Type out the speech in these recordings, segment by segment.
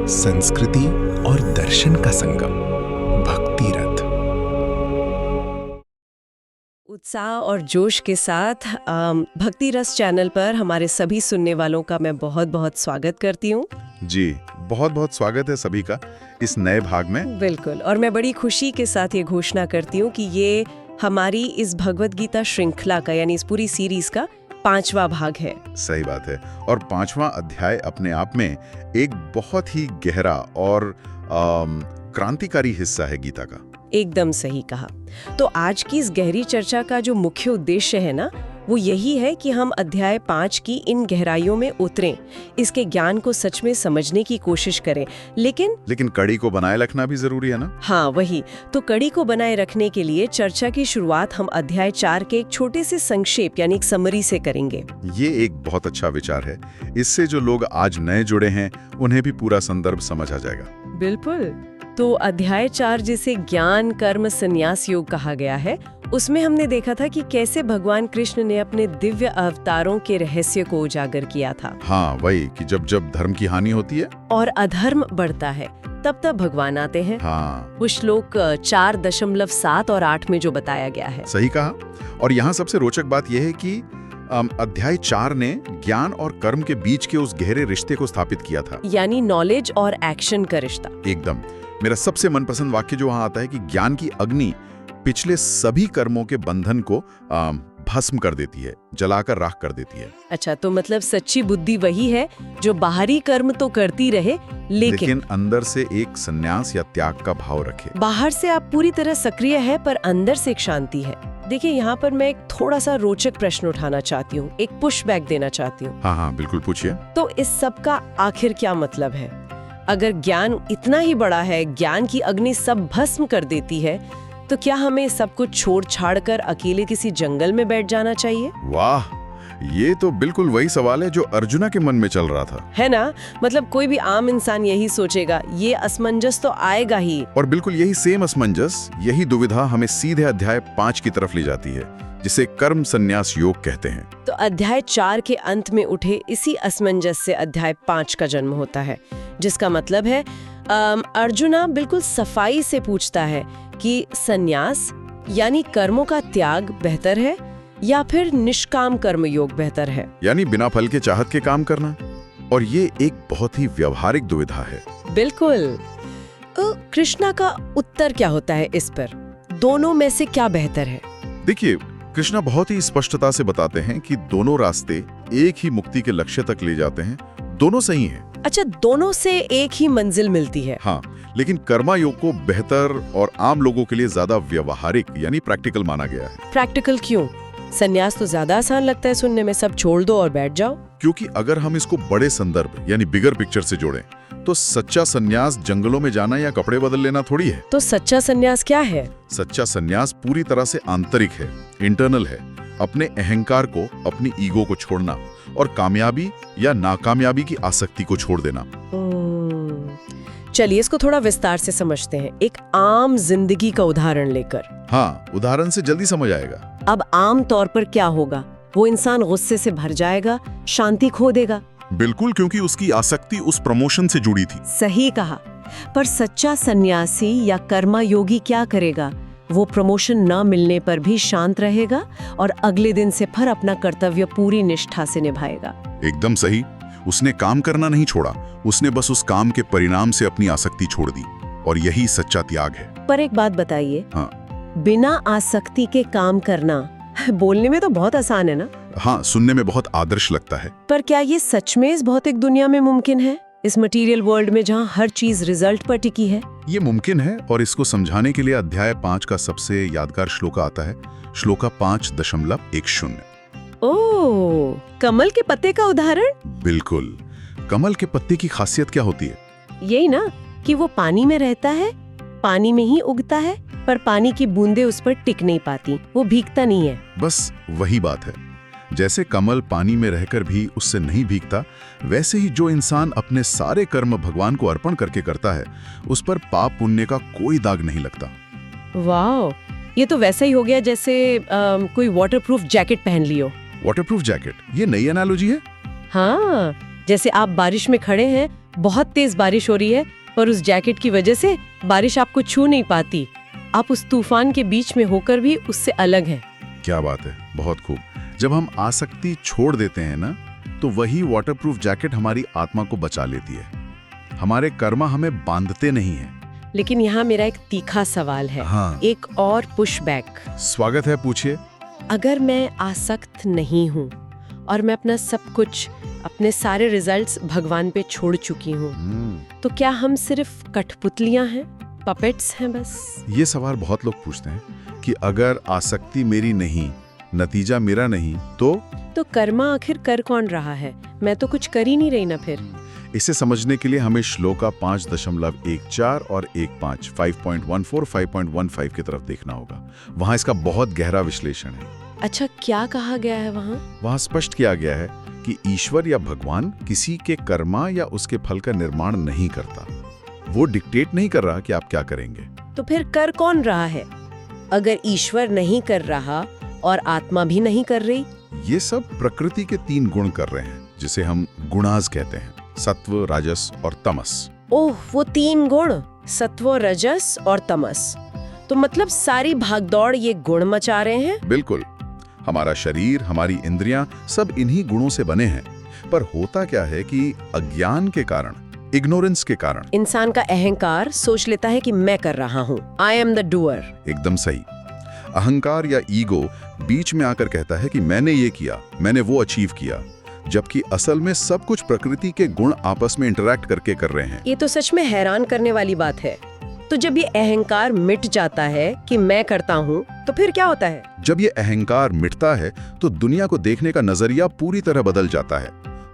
संस्कृति और दर्शन का संगम, भक्ति रथ। उत्साह और जोश के साथ भक्ति रस चैनल पर हमारे सभी सुनने वालों का मैं बहुत बहुत स्वागत करती हूँ। जी, बहुत बहुत स्वागत है सभी का इस नए भाग में। बिल्कुल, और मैं बड़ी खुशी के साथ ये घोषणा करती हूँ कि ये हमारी इस भगवद गीता श्रृंखला का यानी इस पूरी सीरीज का 5वां भाग है। सही बात है। और 5वां अध्याय अपने आप में एक बहुत ही गहरा और क्रांतिकारी हिस्सा है गीता का। एकदम सही कहा। तो आज की इस गहरी चर्चा का जो मुख्य उद्देश्य है ना, वो यही है कि हम अध्याय 5 की इन गहराइयों में उतरें, इसके ज्ञान को सच में समझने की कोशिश करें। लेकिन कड़ी को बनाए रखना भी जरूरी है ना? हाँ, वही तो। कड़ी को बनाए रखने के लिए चर्चा की शुरुआत हम अध्याय 4 के एक छोटे से संक्षेप यानी एक समरी से करेंगे। ये एक बहुत अच्छा विचार है। इससे जो लोग आज नए जुड़े हैं उन्हें भी पूरा संदर्भ समझ आ जाएगा। बिल्कुल। तो अध्याय 4 जिसे ज्ञान कर्म संन्यास योग कहा गया है, उसमें हमने देखा था कि कैसे भगवान कृष्ण ने अपने दिव्य अवतारों के रहस्य को उजागर किया था। हाँ, वही कि जब जब धर्म की हानि होती है और अधर्म बढ़ता है, तब तब भगवान आते हैं। हाँ, वो श्लोक 4.7 और 8 में जो बताया गया है। सही कहा। और यहाँ सबसे रोचक बात यह है कि अध्याय 4 ने ज्ञान और कर्म के बीच के उस गहरे रिश्ते को स्थापित किया था, यानी नॉलेज और एक्शन का रिश्ता। एकदम। मेरा सबसे मनपसंद वाक्य जो वहां आता है कि ज्ञान की अग्नि पिछले सभी कर्मों के बंधन को भस्म कर देती है, जलाकर राख कर देती है। अच्छा, तो मतलब सच्ची बुद्धि वही है जो बाहरी कर्म तो करती रहे लेकिन अंदर से एक संन्यास या त्याग का भाव रखे। बाहर से आप पूरी तरह सक्रिय है पर अंदर से एक शांति है। देखिए, यहाँ पर मैं एक थोड़ा सा रोचक प्रश्न उठाना चाहती हूँ, एक पुशबैक देना चाहती हूँ। हाँ, बिल्कुल पूछिए। तो इस सब का आखिर क्या मतलब है? अगर ज्ञान इतना ही बड़ा है, ज्ञान की अग्नि सब भस्म कर देती है, तो क्या हमें सब कुछ छोड़ छाड़ कर अकेले किसी जंगल में बैठ जाना चाहिए? वाह, ये तो बिल्कुल वही सवाल है जो अर्जुना के मन में चल रहा था, है ना? मतलब कोई भी आम इंसान यही सोचेगा, ये असमंजस तो आएगा ही। और बिल्कुल यही सेम असमंजस, यही दुविधा हमें सीधे अध्याय 5 की तरफ ले जाती है, जिसे कर्म संन्यास योग कहते हैं। तो अध्याय 4 के अंत में उठे इसी असमंजस से अध्याय 5 का जन्म होता है, जिसका मतलब है अर्जुना बिल्कुल सफाई से पूछता है कि संन्यास यानी कर्मों का त्याग बेहतर है या फिर निष्काम कर्म योग बेहतर है, यानी बिना फल के चाहत के काम करना। और ये एक बहुत ही व्यवहारिक दुविधा है। बिल्कुल। कृष्णा का उत्तर क्या होता है इस पर? दोनों में से क्या बेहतर है? देखिए, कृष्णा बहुत ही स्पष्टता से बताते हैं कि दोनों रास्ते एक ही मुक्ति के लक्ष्य तक ले जाते हैं, दोनों सही हैं। अच्छा, दोनों से एक ही मंजिल मिलती है। हाँ, लेकिन कर्मा योग को बेहतर और आम लोगों के लिए ज्यादा व्यवहारिक यानी प्रैक्टिकल माना गया है। प्रैक्टिकल क्यों? संन्यास तो ज्यादा आसान लगता है सुनने में, सब छोड़ दो और बैठ जाओ। क्योंकि अगर हम इसको बड़े संदर्भ यानी बिगर पिक्चर से जोड़ें, तो सच्चा संन्यास जंगलों में जाना या कपड़े बदल लेना थोड़ी है। तो सच्चा संन्यास क्या है? सच्चा संन्यास पूरी तरह से आंतरिक है, इंटरनल है। अपने अहंकार को, अपनी ईगो को छोड़ना और कामयाबी या नाकामयाबी की आसक्ति को छोड़ देना। चलिए इसको थोड़ा विस्तार से समझते हैं, एक आम जिंदगी का उदाहरण लेकर। हाँ, उदाहरण से जल्दी समझ आएगा। अब आम तौर पर क्या होगा? वो इंसान गुस्से से भर जाएगा, शांति खो देगा। बिल्कुल, क्योंकि उसकी आसक्ति उस प्रमोशन से जुड़ी थी। सही कहा। पर सच्चा सन्यासी या कर्मा योगी क्या करेगा? वो प्रमोशन न मिलने पर भी शांत रहेगा और अगले दिन से फिर अपना कर्तव्य पूरी निष्ठा से निभाएगा। एकदम सही। उसने काम करना नहीं छोड़ा, उसने बस उस काम के परिणाम से अपनी आसक्ति छोड़ दी, और यही सच्चा त्याग है। पर एक बात बताइए। हाँ। बिना आसक्ति के काम करना बोलने में तो बहुत आसान है ना? हाँ, सुनने में बहुत आदर्श लगता है। पर क्या ये सच में इस भौतिक दुनिया में मुमकिन है, इस मटेरियल वर्ल्ड में जहाँ हर चीज रिजल्ट पर टिकी है? ये मुमकिन है, और इसको समझाने के लिए अध्याय 5 का सबसे यादगार श्लोक आता है, श्लोका 5.10। ओह, कमल के पत्ते का उदाहरण? बिल्कुल। कमल के पत्ते की खासियत क्या होती है? यही ना कि वो पानी में रहता है, पानी में ही उगता है, पर पानी की बूंदें उस पर टिक नहीं पाती, वो भीगता नहीं है। बस वही बात है। जैसे कमल पानी में रहकर भी उससे नहीं भीगता, वैसे ही जो इंसान अपने सारे कर्म भगवान को अर्पण करके करता है, उस पर पाप पुण्य का कोई दाग नहीं लगता। वाह, ये तो वैसा ही हो गया जैसे कोई वाटरप्रूफ जैकेट पहन लियो। वाटरप्रूफ जैकेट, ये नई एनालॉजी है। हाँ, जैसे आप बारिश में खड़े हैं बहुत तेज बारिश हो रही है और उस जैकेट की वजह से बारिश आपको छू नहीं पाती। आप उस तूफान के बीच में होकर भी उससे अलग हैं। क्या बात है, बहुत खूब। जब हम आसक्ति छोड़ देते हैं ना, तो वही वाटरप्रूफ जैकेट हमारी आत्मा को बचा लेती है। हमारे कर्म हमें बांधते नहीं है। लेकिन यहाँ मेरा एक तीखा सवाल है। हाँ। एक और पुशबैक। स्वागत है, पूछिए। अगर मैं आसक्त नहीं हूँ और मैं अपना सब कुछ, अपने सारे रिजल्ट्स भगवान पे छोड़ चुकी हूँ, तो क्या हम सिर्फ कठपुतलियाँ हैं, पपेट्स हैं बस? ये सवाल बहुत लोग पूछते हैं कि अगर आसक्ति मेरी नहीं, नतीजा मेरा नहीं, तो कर्मा आखिर कर कौन रहा है? मैं तो कुछ कर ही नहीं रही ना फिर। इसे समझने के लिए हमें श्लोका 5.14 और 1.5 5.14 5.15 की तरफ देखना होगा। वहाँ इसका बहुत गहरा विश्लेषण है। अच्छा, क्या कहा गया है वहाँ? वहाँ स्पष्ट किया गया है कि ईश्वर या भगवान किसी के कर्मा या उसके फल का निर्माण नहीं करता। वो डिक्टेट नहीं कर रहा कि आप क्या करेंगे। तो फिर कर कौन रहा है? अगर ईश्वर नहीं कर रहा और आत्मा भी नहीं कर रही? ये सब प्रकृति के 3 गुण कर रहे हैं, जिसे हम गुणाज कहते हैं, सत्व, राजस और तमस। ओह, वो 3 गुण, सत्व, रजस और तमस। तो मतलब सारी भागदौड़ ये गुण मचा रहे हैं? बिल्कुल। हमारा शरीर, हमारी इंद्रियां सब इन्हीं गुणों से बने हैं। पर होता क्या है कि अज्ञान के कारण, इग्नोरेंस के कारण, इंसान का अहंकार सोच लेता है कि मैं कर रहा हूँ, आई एम द डूअर। एकदम सही। अहंकार या ईगो बीच में आकर कहता है कि मैंने ये किया, मैंने वो अचीव किया, जबकि असल में सब कुछ प्रकृति के गुण आपस में इंटरैक्ट करके कर रहे हैं। ये तो सच में हैरान करने वाली बात है। तो जब ये अहंकार मिट जाता है कि मैं करता हूँ, तो फिर क्या होता है? जब ये अहंकार मिटता है तो दुनिया को देखने का नजरिया पूरी तरह बदल जाता है।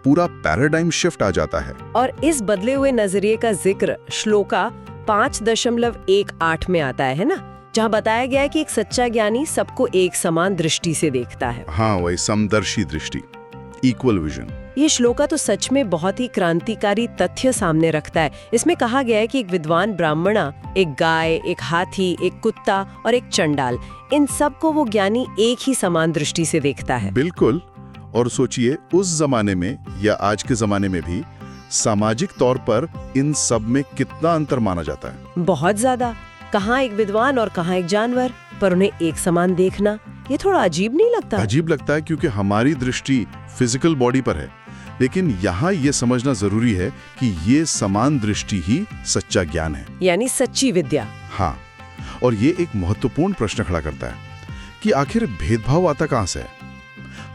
पूरा पैराडाइम शिफ्ट आ जाता है। और इस बदले हुए नजरिए का जिक्र श्लोका 5.18 में आता है ना, जहाँ बताया गया है कि एक सच्चा ज्ञानी सबको एक समान दृष्टि से देखता है। हाँ, वही समदर्शी दृष्टि, इक्वल विजन। ये श्लोका तो सच में बहुत ही क्रांतिकारी तथ्य सामने रखता है। इसमें कहा गया है कि एक विद्वान ब्राह्मणा, एक गाय, एक हाथी, एक कुत्ता और एक चंडाल, इन सब को वो ज्ञानी एक ही समान दृष्टि से देखता है। बिल्कुल। और सोचिए, उस जमाने में या आज के जमाने में भी सामाजिक तौर पर इन सब में कितना अंतर माना जाता है। बहुत ज्यादा। कहाँ एक विद्वान और कहाँ एक जानवर, पर उन्हें एक समान देखना, ये थोड़ा अजीब नहीं लगता? अजीब लगता है, क्योंकि हमारी दृष्टि फिजिकल बॉडी पर है। लेकिन यहाँ ये समझना जरूरी है कि ये समान दृष्टि ही सच्चा ज्ञान है, यानी सच्ची विद्या। हाँ। और ये एक महत्वपूर्ण प्रश्न खड़ा करता है कि आखिर भेदभाव आता कहाँ से है?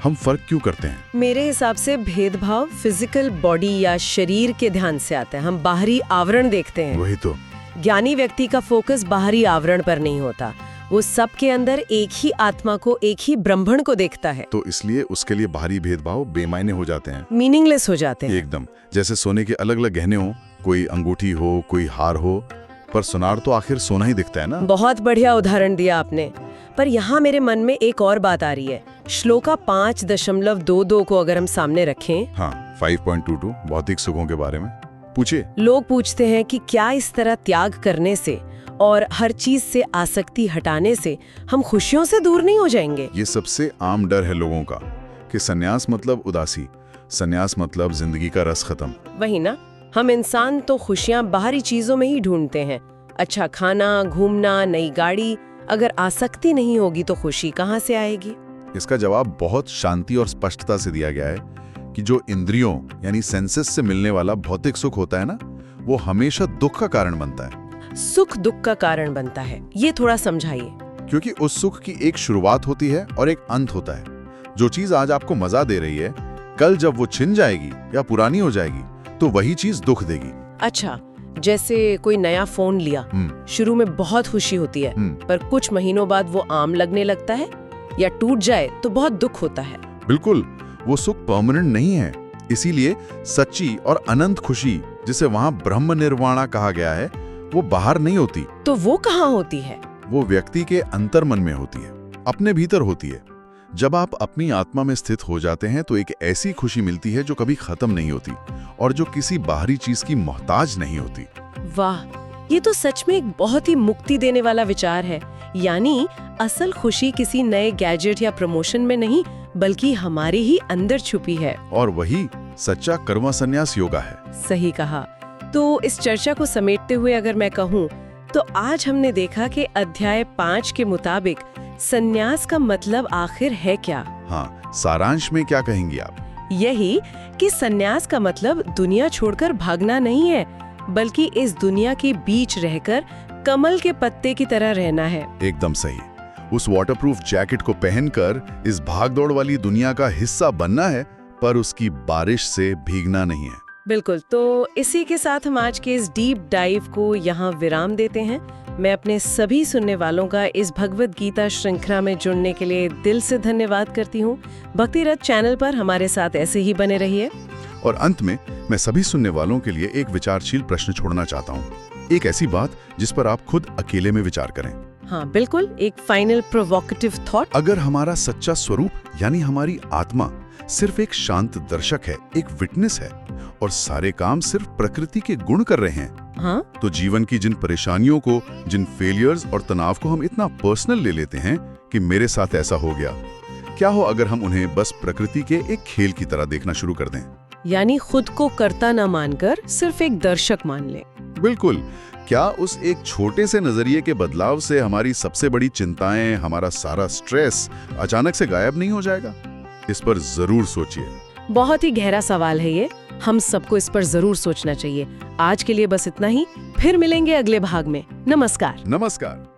हम फर्क क्यों करते हैं? मेरे हिसाब से भेदभाव फिजिकल बॉडी या शरीर के ध्यान से आता है। हम बाहरी आवरण देखते हैं। वही तो। ज्ञानी व्यक्ति का फोकस बाहरी आवरण पर नहीं होता, वो सबके अंदर एक ही आत्मा को, एक ही ब्रह्मण को देखता है। तो इसलिए उसके लिए बाहरी भेदभाव बेमायने हो जाते हैं, मीनिंगलेस हो जाते हैं एकदम। जैसे सोने के अलग अलग गहने हो, कोई अंगूठी हो, कोई हार हो, पर सुनार तो आखिर सोना ही दिखता है ना। बहुत बढ़िया उदाहरण दिया आपने। पर यहाँ मेरे मन में एक और बात आ रही है। श्लोका 5.22 को अगर हम सामने रखें, हाँ, 5.22 भौतिक सुखों के बारे में पूछिए। लोग पूछते हैं कि क्या इस तरह त्याग करने से और हर चीज से आसक्ति हटाने से हम खुशियों से दूर नहीं हो जाएंगे? ये सबसे आम डर है लोगों का कि सन्यास मतलब उदासी, सन्यास मतलब जिंदगी का रस खत्म। वही ना, हम इंसान तो खुशियां बाहरी चीजों में ही ढूंढते हैं। अच्छा खाना, घूमना, नई गाड़ी। अगर आसक्ति नहीं होगी तो खुशी कहाँ से आएगी? इसका जवाब बहुत शांति और स्पष्टता से दिया गया है कि जो इंद्रियों यानी सेंसेस से मिलने वाला भौतिक सुख होता है ना, वो हमेशा दुख का कारण बनता है। सुख दुख का कारण बनता है, ये थोड़ा समझाइए। क्योंकि उस सुख की एक शुरुआत होती है और एक अंत होता है। जो चीज आज आपको मजा दे रही है, कल जब वो छिन जाएगी या पुरानी हो जाएगी तो वही चीज दुख देगी। अच्छा, जैसे कोई नया फोन लिया, शुरू में बहुत खुशी होती है, पर कुछ महीनों बाद वो आम लगने लगता है या टूट जाए तो बहुत दुख होता है। बिल्कुल, वो सुख परमानेंट नहीं है। इसीलिए सच्ची और अनंत खुशी, जिसे वहाँ ब्रह्म निर्वाणा कहा गया है, वो बाहर नहीं होती। तो वो कहाँ होती है? वो व्यक्ति के अंतर्मन में होती है, अपने भीतर होती है। जब आप अपनी आत्मा में स्थित हो जाते हैं तो एक ऐसी खुशी मिलती है जो कभी खत्म नहीं होती और जो किसी बाहरी चीज की मोहताज नहीं होती। वाह, ये तो सच में एक बहुत ही मुक्ति देने वाला विचार है। यानी असल खुशी किसी नए गैजेट या प्रमोशन में नहीं, बल्कि हमारे ही अंदर छुपी है। और वही सच्चा कर्म संन्यास योगा है। सही कहा। तो इस चर्चा को समेटते हुए अगर मैं कहूँ तो आज हमने देखा कि अध्याय 5 के मुताबिक संन्यास का मतलब आखिर है क्या? हाँ, सारांश में क्या कहेंगी आप? यही कि संन्यास का मतलब दुनिया छोड़कर भागना नहीं है, बल्कि इस दुनिया के बीच रहकर कमल के पत्ते की तरह रहना है। एकदम सही। उस वाटरप्रूफ जैकेट को पहनकर इस भागदौड़ वाली दुनिया का हिस्सा बनना है, पर उसकी बारिश से भीगना नहीं है। बिल्कुल। तो इसी के साथ हम आज के इस डीप डाइव को यहाँ विराम देते हैं। मैं अपने सभी सुनने वालों का इस भगवद गीता श्रृंखला में जुड़ने के लिए दिल से धन्यवाद करती हूँ। भक्ति रथ चैनल पर हमारे साथ ऐसे ही बने रहिए। और अंत में मैं सभी सुनने वालों के लिए एक विचारशील प्रश्न छोड़ना चाहता हूँ, एक ऐसी बात जिस पर आप खुद अकेले में विचार करें। हाँ बिल्कुल, एक फाइनल प्रोवोकेटिव थॉट। अगर हमारा सच्चा स्वरूप यानी हमारी आत्मा सिर्फ एक शांत दर्शक है, एक विटनेस है, और सारे काम सिर्फ प्रकृति के गुण कर रहे हैं, हाँ, तो जीवन की जिन परेशानियों को, जिन फेलियर्स और तनाव को हम इतना पर्सनल ले लेते हैं कि मेरे साथ ऐसा हो गया, क्या हो अगर हम उन्हें बस प्रकृति के एक खेल की तरह देखना शुरू कर दें? यानी खुद को कर्ता न मानकर सिर्फ एक दर्शक मान ले। बिल्कुल। क्या उस एक छोटे से नजरिए के बदलाव से हमारी सबसे बड़ी चिंताएं, हमारा सारा स्ट्रेस अचानक से गायब नहीं हो जाएगा? इस पर जरूर सोचिए। बहुत ही गहरा सवाल है ये, हम सबको इस पर जरूर सोचना चाहिए। आज के लिए बस इतना ही, फिर मिलेंगे अगले भाग में। नमस्कार। नमस्कार।